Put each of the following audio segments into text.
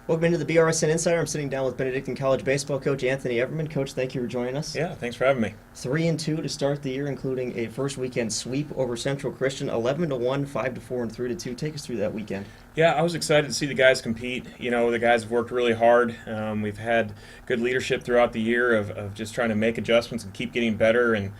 Welcome into the BRSN Insider. I'm sitting down with Benedictine College baseball coach Anthony Everman. Coach, thank you for joining us. Yeah, thanks for having me. 3-2 to start the year, including a first weekend sweep over Central Christian. 11-1, 5-4, and 3-2. Take us through that weekend. Yeah, I was excited to see the guys compete. You know, the guys have worked really hard. We've had good leadership throughout the year of just trying to make adjustments and keep getting better. And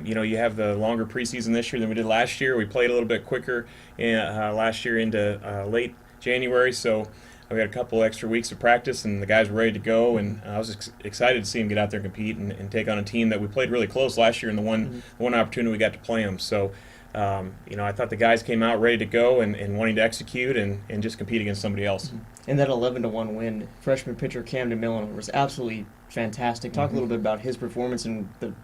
you know, you have the longer preseason this year than we did last year. We played a little bit quicker last year into late January, so we had a couple extra weeks of practice, and the guys were ready to go. And I was excited to see them get out there and compete and take on a team that we played really close last year in the one opportunity we got to play them. So, you know, I thought the guys came out ready to go and wanting to execute and just compete against somebody else. And that 11-1 win, freshman pitcher Camden Millen was absolutely fantastic. Talk a little bit about his performance and the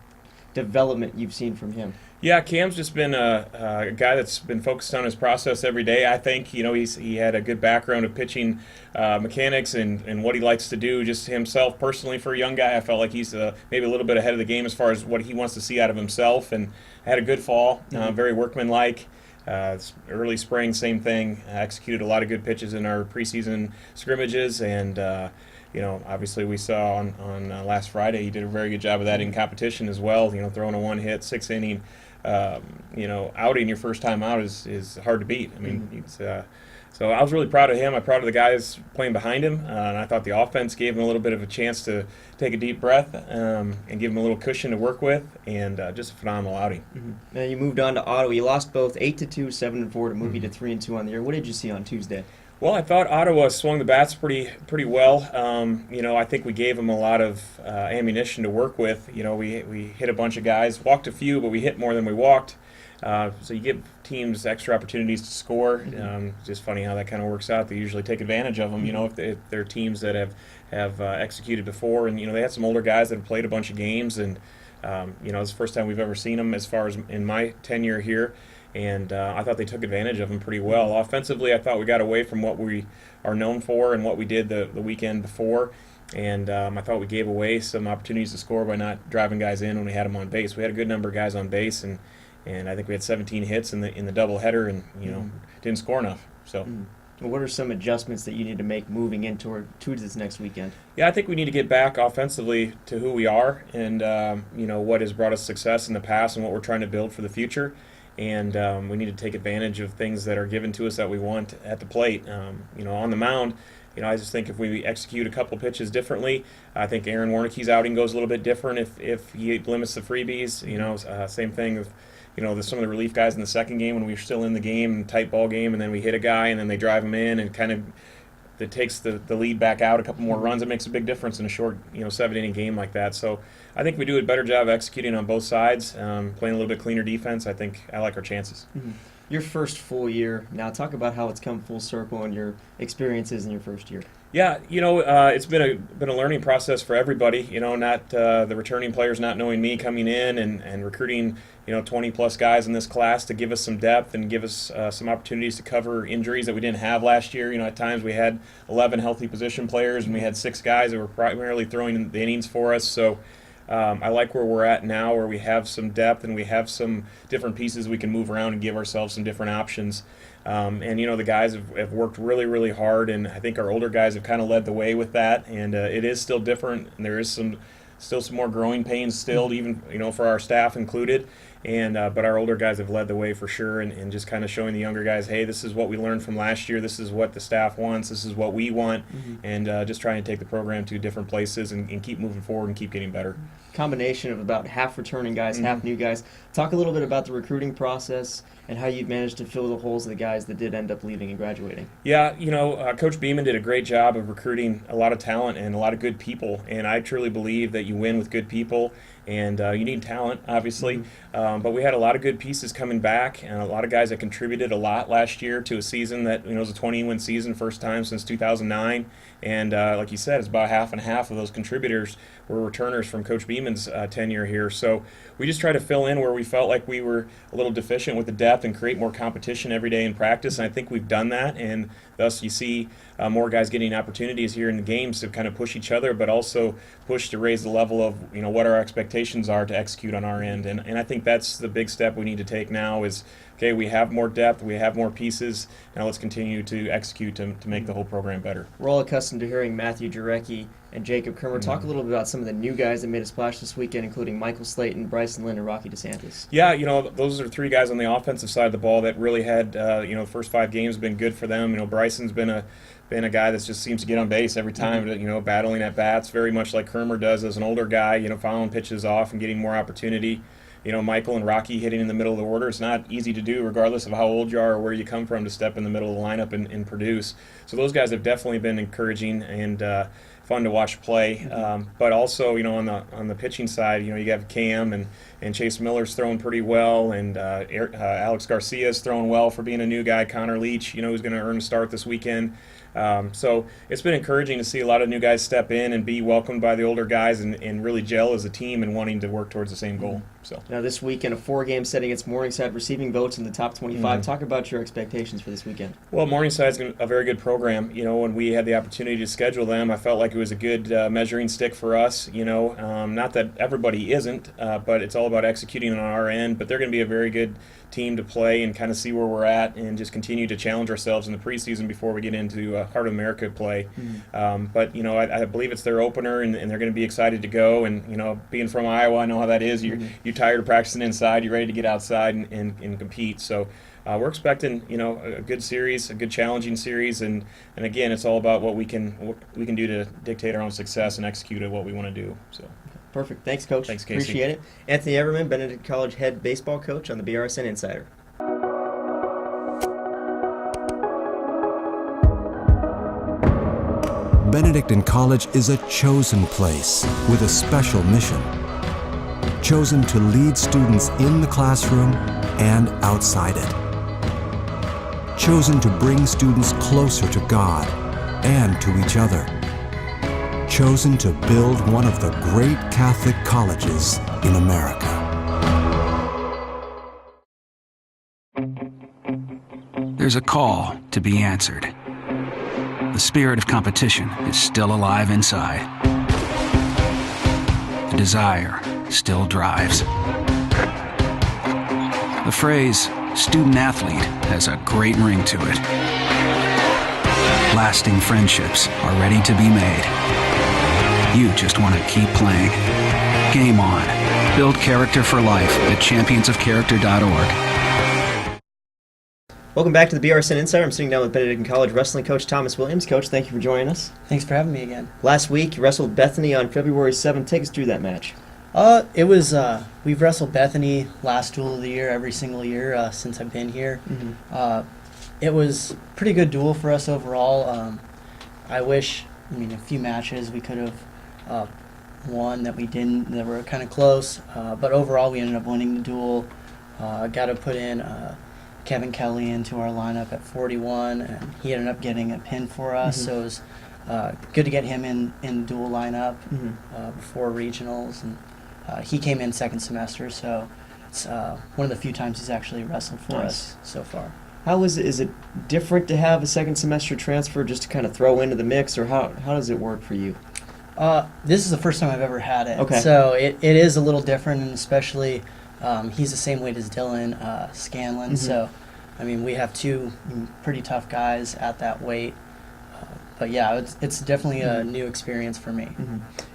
development you've seen from him. Yeah, Cam's just been a guy that's been focused on his process every day. I think, you know, he had a good background of pitching mechanics and what he likes to do just himself personally for a young guy. I felt like he's maybe a little bit ahead of the game as far as what he wants to see out of himself, and had a good fall, very workmanlike. Early spring, same thing. Executed a lot of good pitches in our preseason scrimmages, and you know, obviously we saw on last Friday he did a very good job of that in competition as well. You know, throwing a one-hit, 6-inning, you know, outing your first time out is hard to beat. I mean, it's, so I was really proud of him. I'm proud of the guys playing behind him, and I thought the offense gave him a little bit of a chance to take a deep breath and give him a little cushion to work with, and just a phenomenal outing. Now you moved on to Ottawa. You lost both 8-2, 7-4 to move you to 3-2 on the year. What did you see on Tuesday? Well, I thought Ottawa swung the bats pretty well. You know, I think we gave them a lot of ammunition to work with. You know, we hit a bunch of guys, walked a few, but we hit more than we walked. So you give teams extra opportunities to score. Just funny how that kind of works out. They usually take advantage of them. You know, if they're teams that have executed before, and you know they had some older guys that have played a bunch of games, and you know it's the first time we've ever seen them as far as in my tenure here. And I thought they took advantage of them pretty well. Offensively, I thought we got away from what we are known for and what we did the weekend before. And I thought we gave away some opportunities to score by not driving guys in when we had them on base. We had a good number of guys on base, and I think we had 17 hits in the doubleheader, and you know didn't score enough. So. What are some adjustments that you need to make moving into this next weekend? Yeah, I think we need to get back offensively to who we are, and you know what has brought us success in the past and what we're trying to build for the future. And we need to take advantage of things that are given to us that we want at the plate. You know, on the mound, you know, I just think if we execute a couple pitches differently, I think Aaron Warnicki's outing goes a little bit different if he limits the freebies. You know, same thing with, you know, some of the relief guys in the second game when we were still in the game, tight ball game, and then we hit a guy and then they drive him in and kind of that takes the lead back out a couple more runs. It makes a big difference in a short, you know, 7-inning game like that. So I think we do a better job executing on both sides, playing a little bit cleaner defense. I think I like our chances. Your first full year. Now talk about how it's come full circle and your experiences in your first year. Yeah, you know, it's been a learning process for everybody. You know, not the returning players not knowing me coming in and recruiting, you know, 20-plus guys in this class to give us some depth and give us some opportunities to cover injuries that we didn't have last year. You know, at times we had 11 healthy position players and we had 6 guys that were primarily throwing the innings for us. So I like where we're at now, where we have some depth and we have some different pieces we can move around and give ourselves some different options. And, you know, the guys have worked really, really hard, and I think our older guys have kind of led the way with that. And it is still different, and there is still some more growing pains still, even, you know, for our staff included. And but our older guys have led the way for sure, and just kind of showing the younger guys, hey, this is what we learned from last year. This is what the staff wants. This is what we want, and just trying to take the program to different places and keep moving forward and keep getting better. Combination of about half returning guys, half new guys. Talk a little bit about the recruiting process and how you've managed to fill the holes of the guys that did end up leaving and graduating. Yeah, you know, Coach Beeman did a great job of recruiting a lot of talent and a lot of good people, and I truly believe that you win with good people, and you need talent, obviously, but we had a lot of good pieces coming back, and a lot of guys that contributed a lot last year to a season that, you know, was a 20-win season, first time since 2009, and like you said, it's about half and half of those contributors were returners from Coach Beeman's tenure here. So we just try to fill in where we felt like we were a little deficient with the depth and create more competition every day in practice, and I think we've done that, and thus you see more guys getting opportunities here in the games to kind of push each other, but also push to raise the level of, you know, what our expectations expectations are to execute on our end. And I think that's the big step we need to take now is, okay, we have more depth, we have more pieces, now let's continue to execute to make the whole program better. We're all accustomed to hearing Matthew Jarecki and Jacob Kermer. Talk a little bit about some of the new guys that made a splash this weekend, including Michael Slayton, Bryson Lynn, and Rocky DeSantis. Yeah, those are 3 guys on the offensive side of the ball that really had, the first 5 games been good for them. Bryson's been a guy that just seems to get on base every time, battling at bats, very much like Kermer does as an older guy, fouling pitches off and getting more opportunity. Michael and Rocky hitting in the middle of the order. It's not easy to do regardless of how old you are or where you come from to step in the middle of the lineup and produce. So those guys have definitely been encouraging and fun to watch play. But also, on the pitching side, you have Cam and Chase Miller's throwing pretty well, and Alex Garcia's throwing well for being a new guy. Connor Leach, who's going to earn a start this weekend. So it's been encouraging to see a lot of new guys step in and be welcomed by the older guys and really gel as a team and wanting to work towards the same goal. So now this weekend, a 4-game set against Morningside, receiving votes in the top 25. Talk about your expectations for this weekend. Well, Morningside's a very good program. When we had the opportunity to schedule them, I felt like it was a good measuring stick for us. Not that everybody isn't, but it's all about executing on our end. But they're going to be a very good team to play and kind of see where we're at and just continue to challenge ourselves in the preseason before we get into Heart of America play. But I believe it's their opener, and they're going to be excited to go. And being from Iowa, I know how that is. You're tired of practicing inside. You're ready to get outside and compete. So we're expecting a good series, a good challenging series, and again, it's all about what we can do to dictate our own success and execute at what we want to do. So. Perfect. Thanks, Coach. Thanks, Casey. Appreciate it. Anthony Everman, Benedictine College head baseball coach on the BRSN Insider. Benedictine College is a chosen place with a special mission. Chosen to lead students in the classroom and outside it. Chosen to bring students closer to God and to each other. Chosen to build one of the great Catholic colleges in America. There's a call to be answered. The spirit of competition is still alive inside. The desire still drives. The phrase student athlete has a great ring to it. Lasting friendships are ready to be made. You just want to keep playing. Game on. Build character for life at championsofcharacter.org. Welcome back to the BRSN Insider. I'm sitting down with Benedictine College wrestling coach Thomas Williams. Coach, thank you for joining us. Thanks for having me again. Last week, you wrestled Bethany on February 7th. Take us through that match. It was, we've wrestled Bethany last duel of the year every single year since I've been here. It was a pretty good duel for us overall. I wish, a few matches we could have won that we didn't, that were kind of close. But overall, we ended up winning the duel. Got to put in Kevin Kelly into our lineup at 41, and he ended up getting a pin for us. So it was good to get him in the dual lineup before regionals. And he came in second semester, so it's one of the few times he's actually wrestled for us so far. How is it different to have a second semester transfer just to kind of throw into the mix, or how does it work for you? This is the first time I've ever had it. Okay. So it is a little different, and especially he's the same weight as Dylan Scanlon. So, we have 2 pretty tough guys at that weight. But yeah, it's definitely a new experience for me.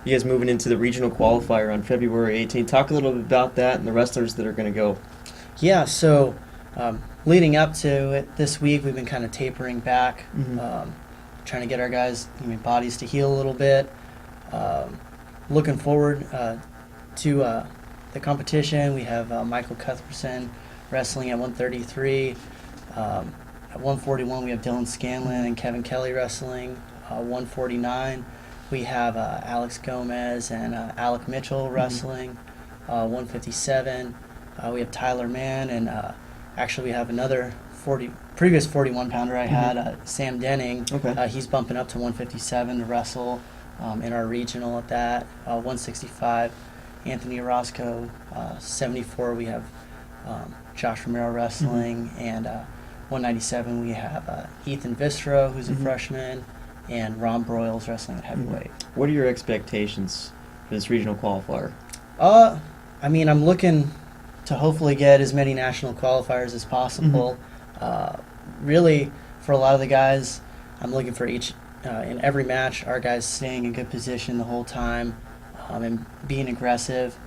You guys moving into the regional qualifier on February 18th. Talk a little bit about that and the wrestlers that are going to go. Yeah, so leading up to it this week, we've been kind of tapering back, trying to get our guys' bodies to heal a little bit. Looking forward to the competition. We have Michael Cuthbertson wrestling at 133. At 141, we have Dylan Scanlon and Kevin Kelly wrestling. 149, we have Alex Gomez and Alec Mitchell wrestling. 157, we have Tyler Mann, and actually we have another previous 41-pounder I had, Sam Denning. Okay. He's bumping up to 157 to wrestle in our regional at that. 165, Anthony Orozco. 74, we have Josh Romero wrestling, and 197, we have Ethan Vistro, who's a freshman, and Ron Broyles wrestling at heavyweight. What are your expectations for this regional qualifier? I mean, I'm looking to hopefully get as many national qualifiers as possible. Really, for a lot of the guys, I'm looking for each in every match, our guys staying in good position the whole time, and being aggressive,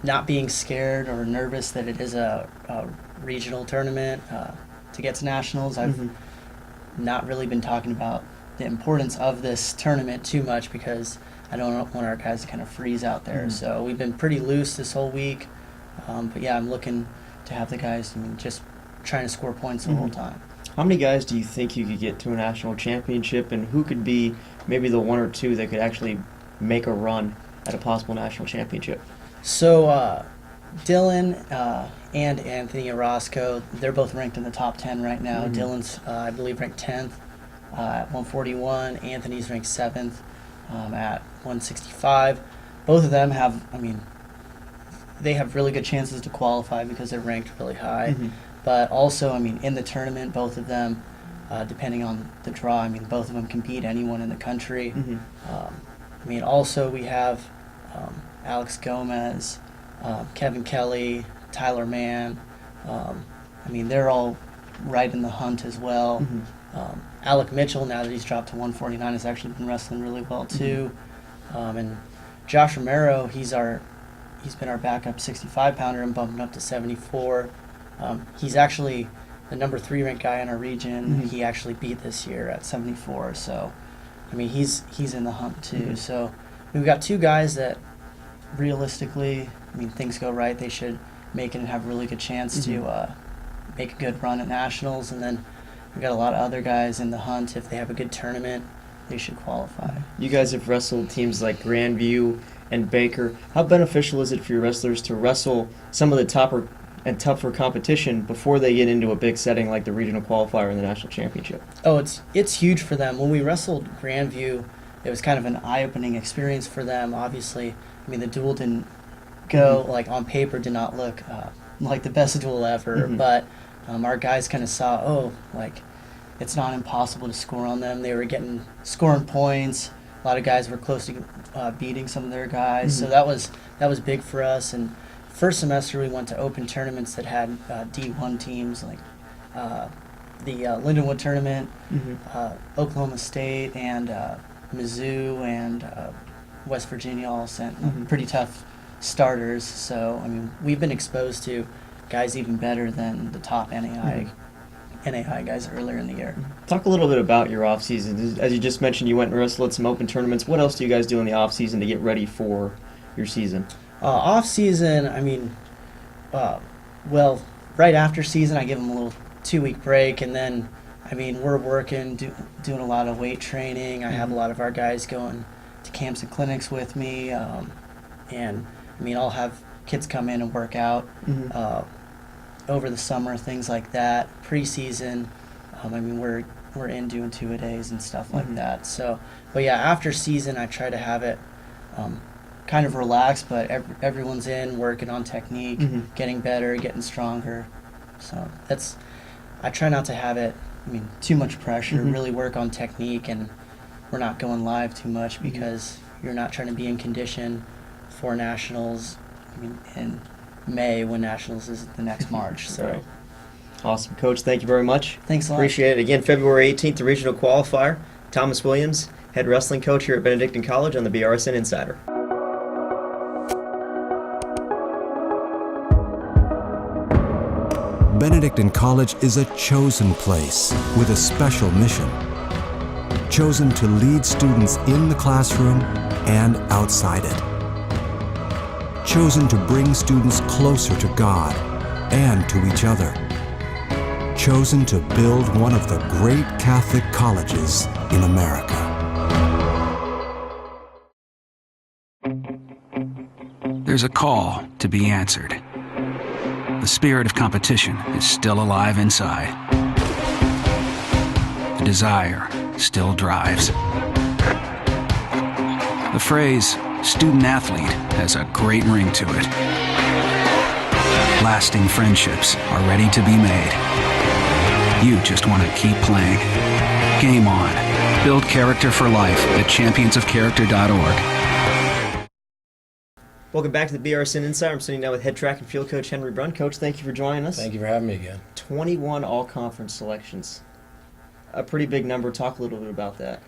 not being scared or nervous that it is a regional tournament to get to nationals. I've not really been talking about the importance of this tournament too much because I don't want our guys to kind of freeze out there. So we've been pretty loose this whole week. But yeah, I'm looking to have the guys just trying to score points the whole time. How many guys do you think you could get to a national championship, and who could be maybe the one or two that could actually make a run at a possible national championship? So Dylan and Anthony Orozco, they're both ranked in the top 10 right now. Dylan's, I believe, ranked 10th at 141. Anthony's ranked 7th at 165. Both of them have, they have really good chances to qualify because they're ranked really high. But also, in the tournament, both of them, depending on the draw, both of them can beat anyone in the country. Also we have Alex Gomez, Kevin Kelly, Tyler Mann. They're all right in the hunt as well. Alec Mitchell, now that he's dropped to 149, has actually been wrestling really well too. And Josh Romero, he's been our backup 65-pounder and bumping up to 74. He's actually the number 3 ranked guy in our region. He actually beat this year at 74. So, he's in the hunt too. So we've got 2 guys that realistically, things go right, they should make it and have a really good chance to make a good run at nationals. And then we've got a lot of other guys in the hunt. If they have a good tournament, they should qualify. You guys have wrestled teams like Grandview and Baker. How beneficial is it for your wrestlers to wrestle some of the tougher competition before they get into a big setting like the regional qualifier and the national championship? Oh, it's huge for them. When we wrestled Grandview, it was kind of an eye-opening experience for them. Obviously, the duel didn't go, on paper, did not look like the best duel ever, but our guys kind of saw, it's not impossible to score on them. They were scoring points. A lot of guys were close to beating some of their guys, so that was big for us. And first semester we went to open tournaments that had D1 teams like the Lindenwood tournament, Oklahoma State, and Mizzou and West Virginia all sent pretty tough starters. So we've been exposed to guys even better than the top NAI guys earlier in the year. Talk a little bit about your off season. As you just mentioned, you went and wrestled at some open tournaments. What else do you guys do in the off season to get ready for your season? Off season, right after season, I give them a little 2-week break, and then, we're working, doing a lot of weight training. I have a lot of our guys going to camps and clinics with me, and I'll have kids come in and work out over the summer, things like that. Preseason, we're in doing 2-a-days and stuff like that. So, but yeah, after season, I try to have it kind of relaxed, but everyone's in working on technique, getting better, getting stronger. So I try not to have it, too much pressure, really work on technique, and we're not going live too much because you're not trying to be in condition for nationals in May when nationals is the next March. So. Right. Awesome. Coach, thank you very much. Thanks a lot. Appreciate it. Again, February 18th, the regional qualifier. Thomas Williams, head wrestling coach here at Benedictine College on the BRSN Insider. Benedictine College is a chosen place with a special mission. Chosen to lead students in the classroom and outside it. Chosen to bring students closer to God and to each other. Chosen to build one of the great Catholic colleges in America. There's a call to be answered. The spirit of competition is still alive inside. The desire still drives. The phrase student athlete has a great ring to it. Lasting friendships are ready to be made. You just want to keep playing. Game on. Build character for life at championsofcharacter.org. Welcome back to the BRSN Insider. I'm sitting down with head track and field coach Henry Brun. Coach, thank you for joining us. Thank you for having me again. 21 all-conference selections. A pretty big number. Talk a little bit about that.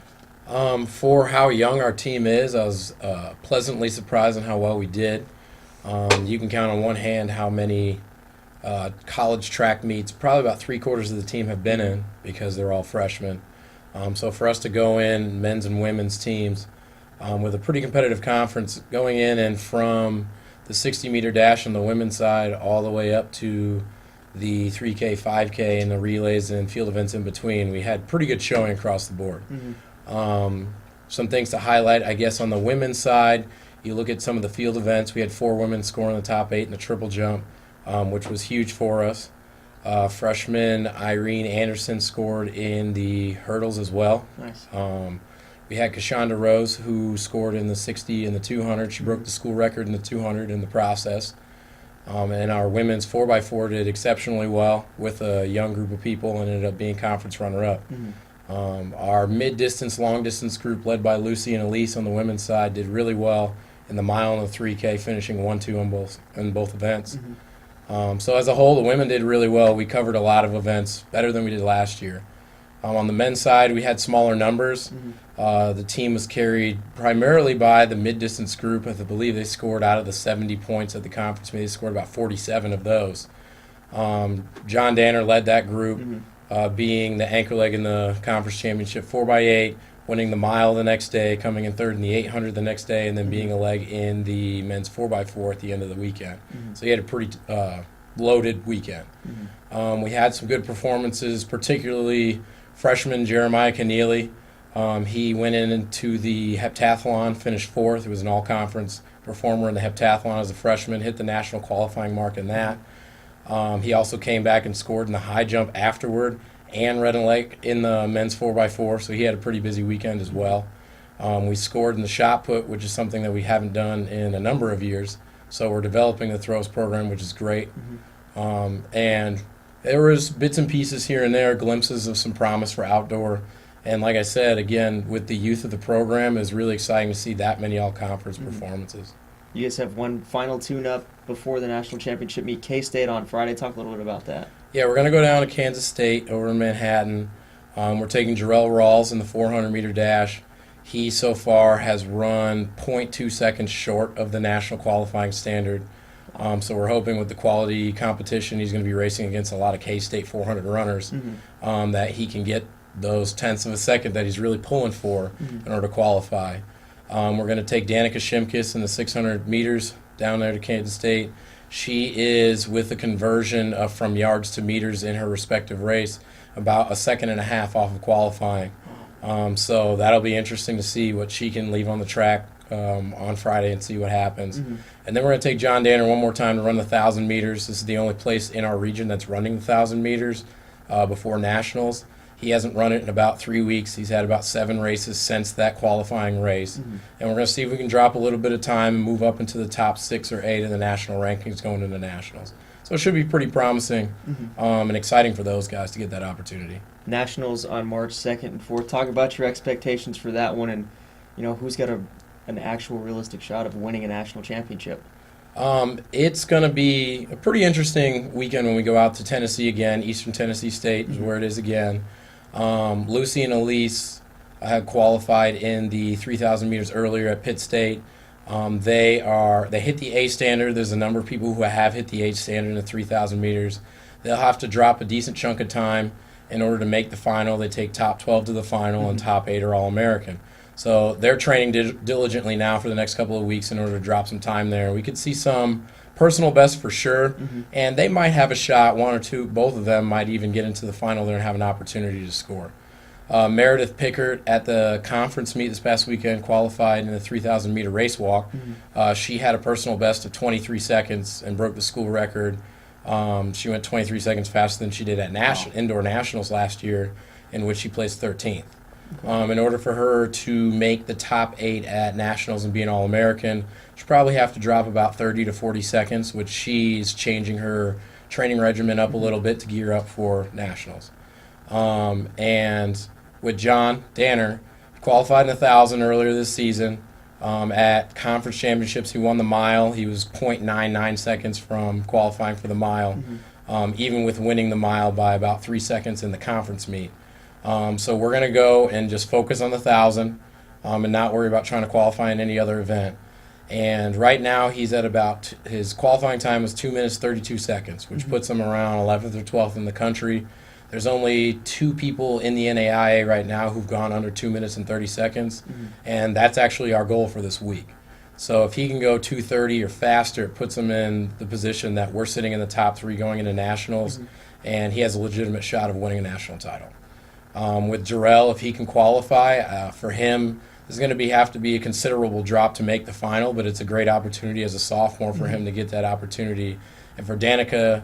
For how young our team is, I was pleasantly surprised on how well we did. You can count on one hand how many college track meets, probably about 3/4 of the team have been in because they're all freshmen. So for us to go in, men's and women's teams, with a pretty competitive conference, going in and from the 60-meter dash on the women's side all the way up to the 3K, 5K, and the relays and field events in between, we had pretty good showing across the board. Some things to highlight, I guess, on the women's side, you look at some of the field events. We had 4 women score in the top 8 in the triple jump, which was huge for us. Freshman Irene Anderson scored in the hurdles as well. Nice. We had Kashonda Rose, who scored in the 60 and the 200. She broke the school record in the 200 in the process. And our women's 4x4 did exceptionally well with a young group of people and ended up being conference runner-up. Our mid-distance, long-distance group led by Lucy and Elise on the women's side did really well in the mile and the 3K, finishing 1-2 in both events. So as a whole, the women did really well. We covered a lot of events, better than we did last year. On the men's side, we had smaller numbers. The team was carried primarily by the mid-distance group. I believe they scored out of the 70 points at the conference meet. They scored about 47 of those. John Danner led that group, being the anchor leg in the conference championship 4x8, winning the mile the next day, coming in third in the 800 the next day, and then being a leg in the men's 4x4 at the end of the weekend. So he had a pretty loaded weekend. We had some good performances, particularly freshman Jeremiah Keneally. He went into the heptathlon, finished 4th. He was an all-conference performer in the heptathlon as a freshman, hit the national qualifying mark in that. He also came back and scored in the high jump afterward and red and leg in the men's 4x4, so he had a pretty busy weekend as well. We scored in the shot put, which is something that we haven't done in a number of years, so we're developing the throws program, which is great. And there was bits and pieces here and there, glimpses of some promise for outdoor. And like I said, again, with the youth of the program, it's really exciting to see that many all-conference performances. You guys have one final tune-up before the national championship meet, K-State on Friday. Talk a little bit about that. Yeah, we're going to go down to Kansas State over in Manhattan. We're taking Jarrell Rawls in the 400-meter dash. He so far has run 0.2 seconds short of the national qualifying standard. So we're hoping with the quality competition he's going to be racing against a lot of K-State 400 runners, that he can get those tenths of a second that he's really pulling for in order to qualify. We're going to take Danica Shimkus in the 600 meters down there to Kansas State. She is, with the conversion from yards to meters in her respective race, about 1.5 seconds off of qualifying. So that'll be interesting to see what she can leave on the track on Friday and see what happens. And then we're going to take John Danner one more time to run the 1,000 meters. This is the only place in our region that's running the 1,000 meters before nationals. He hasn't run it in about 3 weeks. He's had about 7 races since that qualifying race. And we're going to see if we can drop a little bit of time and move up into the top 6 or 8 in the national rankings going into nationals. So it should be pretty promising and exciting for those guys to get that opportunity. Nationals on March 2nd and 4th. Talk about your expectations for that one and, who's got an actual realistic shot of winning a national championship. It's going to be a pretty interesting weekend when we go out to Tennessee again. Eastern Tennessee State is where it is again. Lucy and Elise had qualified in the 3,000 meters earlier at Pitt State. They hit the A standard. There's a number of people who have hit the H standard in the 3,000 meters. They'll have to drop a decent chunk of time in order to make the final. They take top 12 to the final, and top 8 are All-American. So they're training diligently now for the next couple of weeks in order to drop some time there. We could see some personal best for sure, and they might have a shot, one or two, both of them might even get into the final there and have an opportunity to score. Meredith Pickert at the conference meet this past weekend qualified in the 3,000 meter race walk. She had a personal best of 23 seconds and broke the school record. She went 23 seconds faster than she did at indoor nationals last year, in which she placed 13th. In order for her to make the top 8 at nationals and be an All-American, she'll probably have to drop about 30 to 40 seconds, which she's changing her training regimen up a little bit to gear up for nationals. And with John Danner, qualified in 1,000 earlier this season, At conference championships, he won the mile. He was 0.99 seconds from qualifying for the mile, even with winning the mile by about 3 seconds in the conference meet. So we're going to go and just focus on the 1,000 and not worry about trying to qualify in any other event. And right now he's at about, his qualifying time was 2 minutes 32 seconds, which puts him around 11th or 12th in the country. There's only 2 people in the NAIA right now who've gone under 2 minutes and 30 seconds, and that's actually our goal for this week. So if he can go 2:30 or faster, it puts him in the position that we're sitting in the top 3 going into nationals, and he has a legitimate shot of winning a national title. With Jarrell, if he can qualify, for him, there's going to have to be a considerable drop to make the final, but it's a great opportunity as a sophomore for him to get that opportunity. And for Danica,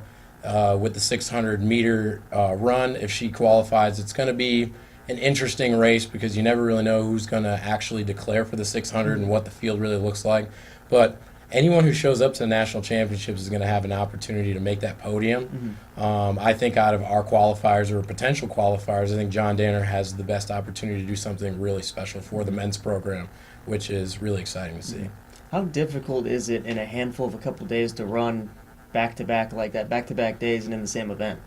with the 600-meter run, if she qualifies, it's going to be an interesting race because you never really know who's going to actually declare for the 600 and what the field really looks like. But anyone who shows up to the national championships is going to have an opportunity to make that podium. I think out of our qualifiers or potential qualifiers, I think John Danner has the best opportunity to do something really special for the men's program, which is really exciting to see. How difficult is it in a handful of a couple days to run back-to-back like that, back-to-back days and in the same event?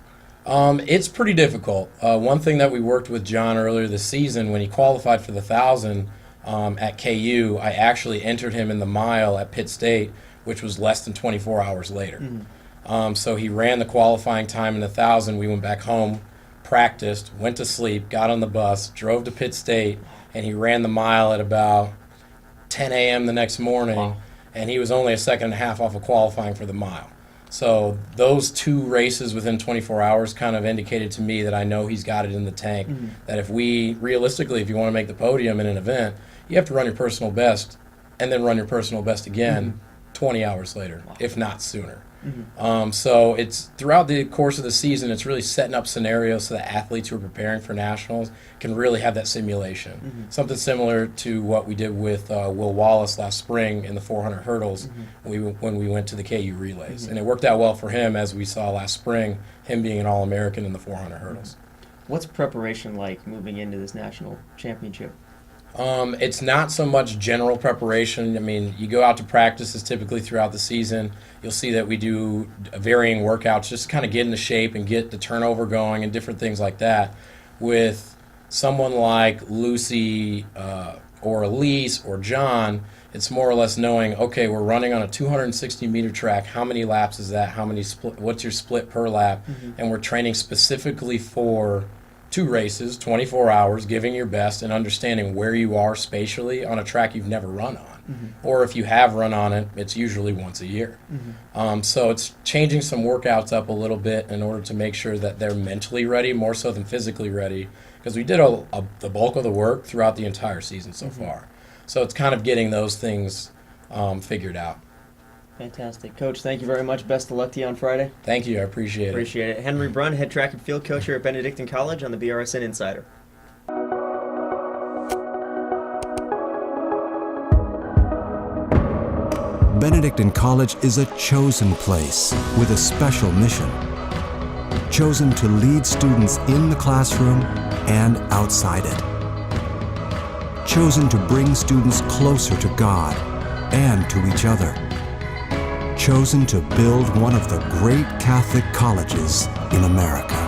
It's pretty difficult. One thing that we worked with John earlier this season, when he qualified for the 1,000 at KU, I actually entered him in the mile at Pitt State, which was less than 24 hours later. So he ran the qualifying time in the 1,000. We went back home, practiced, went to sleep, got on the bus, drove to Pitt State, and he ran the mile at about 10 a.m. the next morning, and he was only a second and a half off of qualifying for the mile. So those 2 races within 24 hours kind of indicated to me that I know he's got it in the tank, that if we, realistically, if you want to make the podium in an event, you have to run your personal best and then run your personal best again 20 hours later, if not sooner. So it's throughout the course of the season, it's really setting up scenarios so that athletes who are preparing for nationals can really have that simulation. Something similar to what we did with Will Wallace last spring in the 400 hurdles when we went to the KU relays. And it worked out well for him, as we saw last spring, him being an All-American in the 400 hurdles. What's preparation like moving into this national championship? It's not so much general preparation. I mean, you go out to practices typically throughout the season. You'll see that we do varying workouts just to kind of get into shape and get the turnover going and different things like that. With someone like Lucy or Elise or John, it's more or less knowing, okay, we're running on a 260-meter track. How many laps is that? What's your split per lap? And we're training specifically for 2 races, 24 hours, giving your best and understanding where you are spatially on a track you've never run on. Or if you have run on it, it's usually once a year. So it's changing some workouts up a little bit in order to make sure that they're mentally ready, more so than physically ready, because we did the bulk of the work throughout the entire season so far. So it's kind of getting those things figured out. Fantastic. Coach, thank you very much. Best of luck to you on Friday. Thank you. I appreciate it. Appreciate it. Henry Brun, head track and field coach here at Benedictine College on the BRSN Insider. Benedictine College is a chosen place with a special mission. Chosen to lead students in the classroom and outside it. Chosen to bring students closer to God and to each other. Chosen to build one of the great Catholic colleges in America.